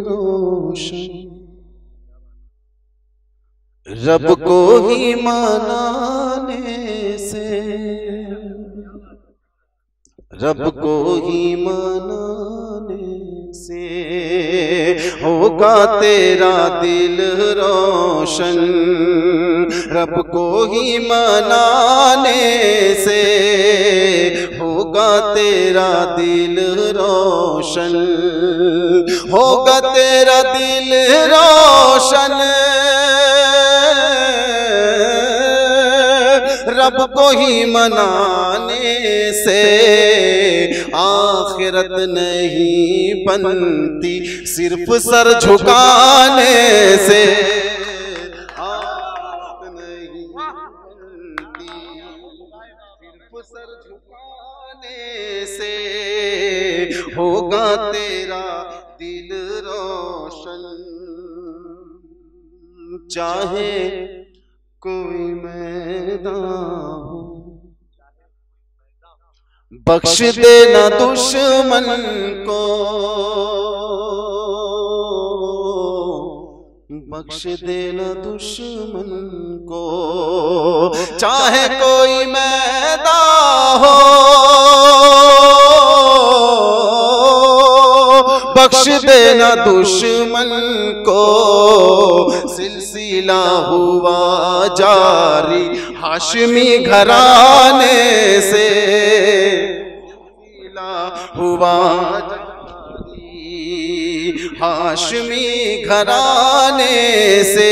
रोशन, रब को ही मनाने से, रब को ही मनाने से होगा तेरा दिल रोशन, रब को ही मनाने से होगा तेरा दिल रोशन, होगा तेरा दिल रोशन, रब को ही मनाने से आखिरत नहीं बनती सिर्फ सर झुकाने से, आखिरत नहीं बनती सिर्फ सर झुकाने से होगा तेरा दिल रोशन, चाहे कोई मैदान हो बख्श देना दुश्मन को, बख्श देना दुश्मन को, चाहे कोई मैदान हो बख्श देना दुश्मन को, सिलसिला हुआ जारी हाशमी घराने से, सिलसिला हुआ जारी हाशमी घराने से।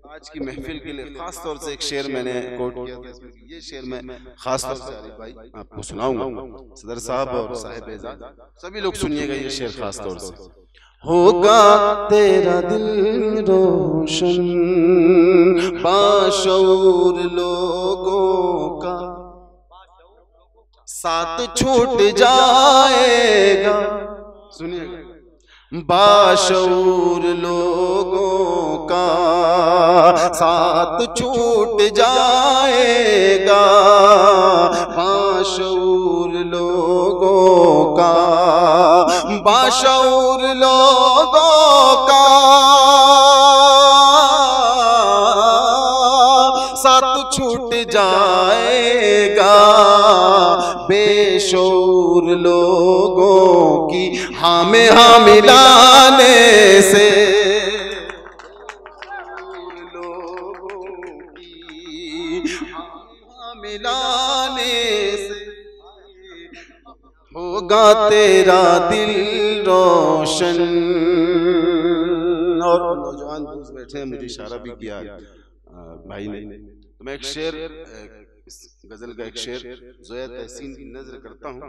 आज की महफिल के लिए खास तौर से एक शेर मैंने कोट किया था, ये शेर मैं खास तौर से आरिफ भाई आपको सुनाऊंगा, सदर साहब और साहिब एजाज सभी लोग सुनिएगा ये शेर खास तौर से। होगा तेरा दिल रोशन बाशऊर लोगों का, साथ छूट जाएगा, सुनिएगा, बाशऊर लोगों का साथ छूट जाएगा, बाशऊर लोगों का, बाशऊर लोगों का साथ छूट जाएगा, बेशऊर लोगों की हाँ में हाँ मिलाने से, लोगों की हाँ मिलाने से होगा तेरा दिल रोशन। और नौजवान दोस्त बैठे हैं, मुझे इशारा भी किया भाई ने, तो मैं एक शेर, गजल का एक शेर ज़ोया तहसीन की नज़र करता हूँ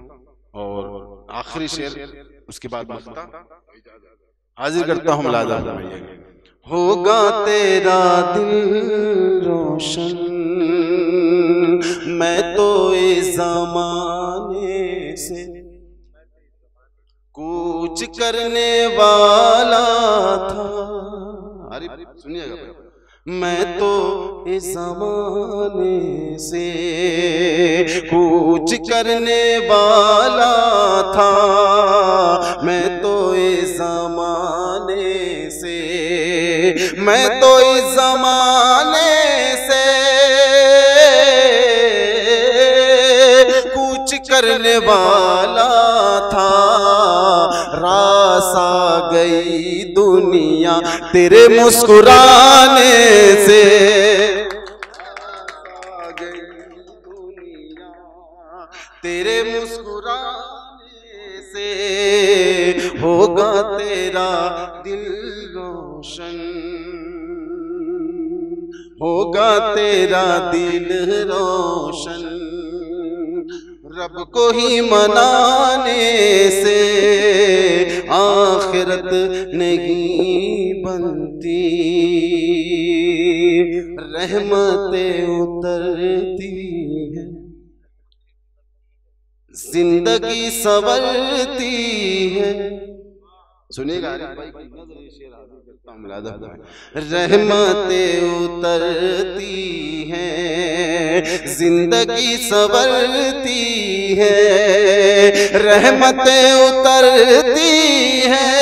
और आखिरी शेर उसके बाद मख्ता हाजिर करता हूँ। मुलाजा होगा तेरा दिल रोशन, मैं तो इस ज़माने से कूच करने वाला था, अरे सुनिएगा, मैं तो इस ज़माने से कूच करने वाला था, मैं तो इस ज़माने से, मैं तो इस ज़माने से कूच करने वाला था, रास आ गई दुनिया तेरे मुस्कुराने से, आ गई दुनिया तेरे मुस्कुराने से होगा तेरा दिल रोशन, होगा तेरा दिल रोशन, रब को ही मनाने से आखिरत नहीं बनती, रहमतें उतरती है, जिंदगी संवरती है, सुनिएगा भाई की नज़र ये शेर हाजिर करता हूं मिलादा में। रहमतें उतरती हैं जिंदगी संवरती है, रहमतें उतरती हैं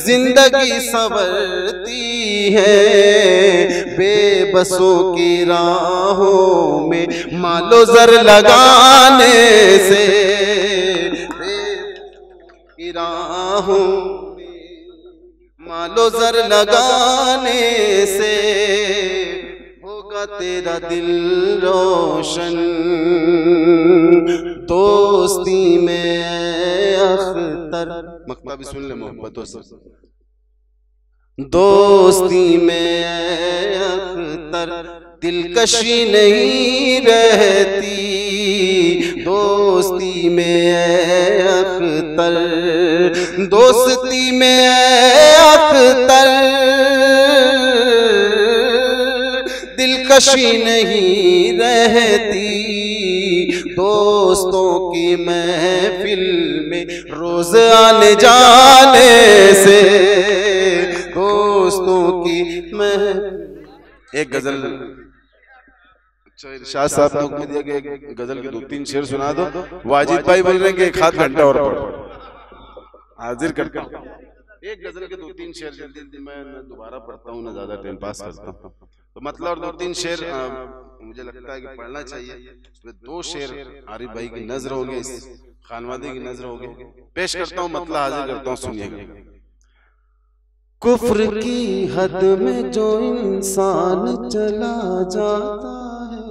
जिंदगी संवरती है, बेबसों की राहों में मालो ज़र लगाने से, की राहों में मालो ज़र लगाने से होगा तेरा दिल रोशन, दोस्ती में अख्तर। मकता भी सुन ले मोहब्बतों से। दोस्ती में अख्तर दिलकशी नहीं रहती, दोस्ती में अख्तर, दोस्ती में अख्तर दिलकशी नहीं रहती, दोस्तों की महफिल में रोज आने जाने से, दोस्तों की महफिल। एक गजल शाह साहब ने हुक्म दिया कि एक गजल के 2-3 शेर सुना दो। वाजिद भाई बोल रहे हैं कि 1 घंटा और हाजिर करके एक गजल के 2-3 शेर जल्दी मैं दोबारा पढ़ता हूँ, ना ज्यादा टाइम पास करता हूँ। तो मतलब और 2-3 शेर मुझे लगता है कि पढ़ना चाहिए। उसमें 2 शेर आरिफ भाई की नजर हो गई, खानवादी की नजर हो गई, पेश करता हूँ, मतलब हाजिर करता हूँ, सुनिएगा। कुफ्र की हद में जो इंसान चला जाता है,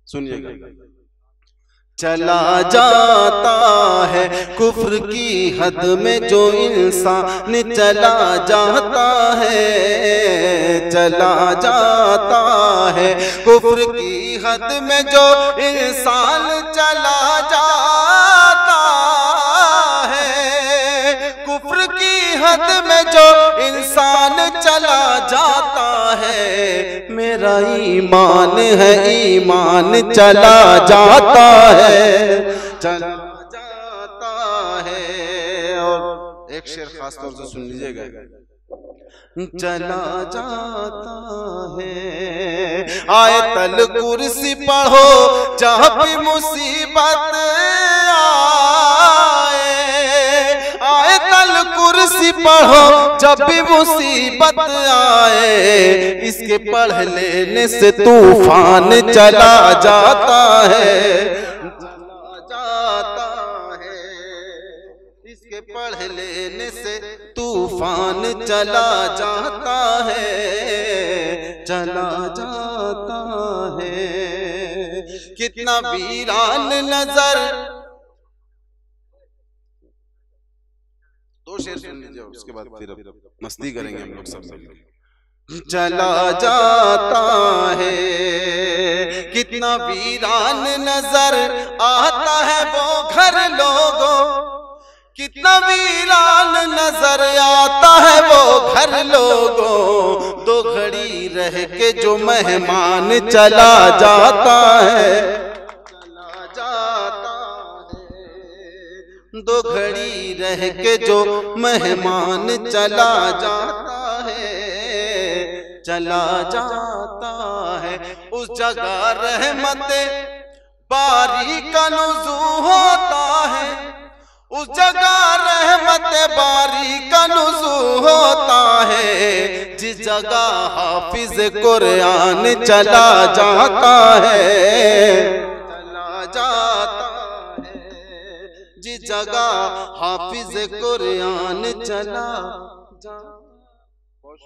सुनिएगा, चला जाता है, कुफ्र की हद में जो इंसान चला जाता है, चला जाता है, कुफ्र की हद में जो इंसान चला जाता है, कुफ्र की हद में जो इंसान चला जाता है, मेरा ईमान है, ईमान चला जाता है, चला जाता है। और एक शेर खास तौर से सुन लीजिएगा। चला जाता है, आयतल कुर्सी पढ़ो जहाँ भी मुसीबत आए, आयतल कुर्सी पढ़ो जब भी मुसीबत आए, इसके पढ़ लेने से तूफान चला जाता है, चला जाता है, इसके पढ़ लेने से तूफान चला जाता है, चला जाता है। कितना वीरान नजर, 2 शेर सुन लीजिए, उसके बाद फिर मस्ती करेंगे हम लोग सब मिलकर। चला जाता है, कितना वीरान नजर आता है वो घर लोगों, कितना वीरान नजर आता है वो घर लोगों, 2 घड़ी रह के जो मेहमान चला जाता है, चला जाता है, 2 घड़ी रह के जो मेहमान चला जाता है, चला जाता है। उस जगह रहमते बारी का नुज़ूल होता है, उस जगह रहमत बारी का नुज़ूल होता है, जिस जगह हाफिज कुरान चला जाता है, चला जाता है, जिस जगह हाफिज कुरान चला जाता है।